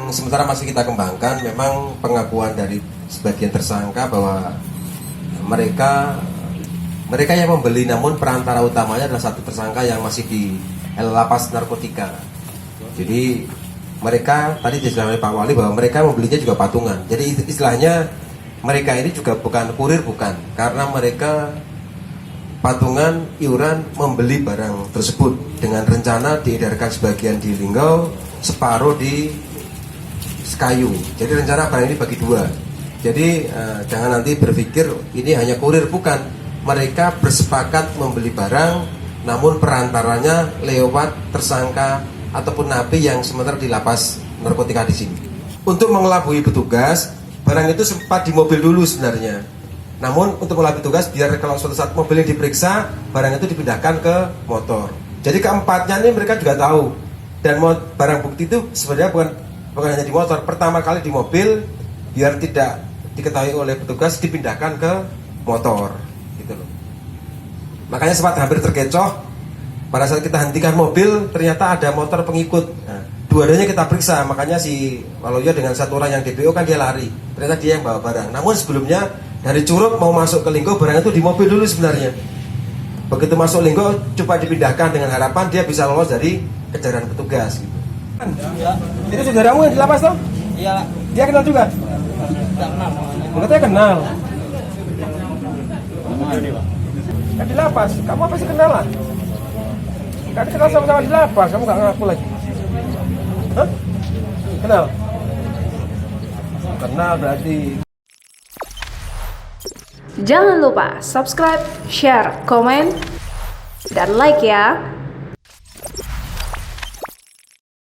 Sementara masih kita kembangkan, memang pengakuan dari sebagian tersangka bahwa mereka yang membeli, namun perantara utamanya adalah satu tersangka yang masih di lapas narkotika. Jadi mereka tadi dijelaskan oleh Pak Wali bahwa mereka membelinya juga patungan. Jadi istilahnya mereka ini juga bukan kurir, bukan, karena mereka patungan iuran membeli barang tersebut dengan rencana diedarkan sebagian di Linggau, separuh di Sekayu. Jadi rencana barang ini bagi dua. Jadi jangan nanti berpikir ini hanya kurir, bukan. Mereka bersepakat membeli barang, namun perantaranya lewat tersangka ataupun napi yang sementara di lapas narkotika di sini. Untuk mengelabui petugas, barang itu sempat di mobil dulu sebenarnya. Namun untuk mengelabui petugas, biar kalau suatu saat mobilnya diperiksa, barang itu dipindahkan ke motor. Jadi keempatnya ini mereka juga tahu. Dan barang bukti itu sebenarnya bukan hanya di motor, pertama kali di mobil, biar tidak diketahui oleh petugas dipindahkan ke motor gitu loh. Makanya sempat hampir terkecoh pada saat kita hentikan mobil, ternyata ada motor pengikut. Nah, dua-duanya kita periksa, makanya si Waloyo dengan satu orang yang DPO kan dia lari, ternyata dia yang bawa barang. Namun sebelumnya dari Curug mau masuk ke Linggau, barang itu di mobil dulu sebenarnya. Begitu masuk Linggau coba dipindahkan dengan harapan dia bisa lolos dari kejaran petugas gitu. Ya. Itu saudaramu yang di lapas toh? Iya. Dia kenal juga? Tidak kenal. Katanya kenal. Kan di lapas, kamu apa sih kenal lah? Kan kenal sama-sama di lapas, kamu gak ngaku lagi. Hah? Kenal? Kenal berarti. Jangan lupa subscribe, share, komen, dan like ya.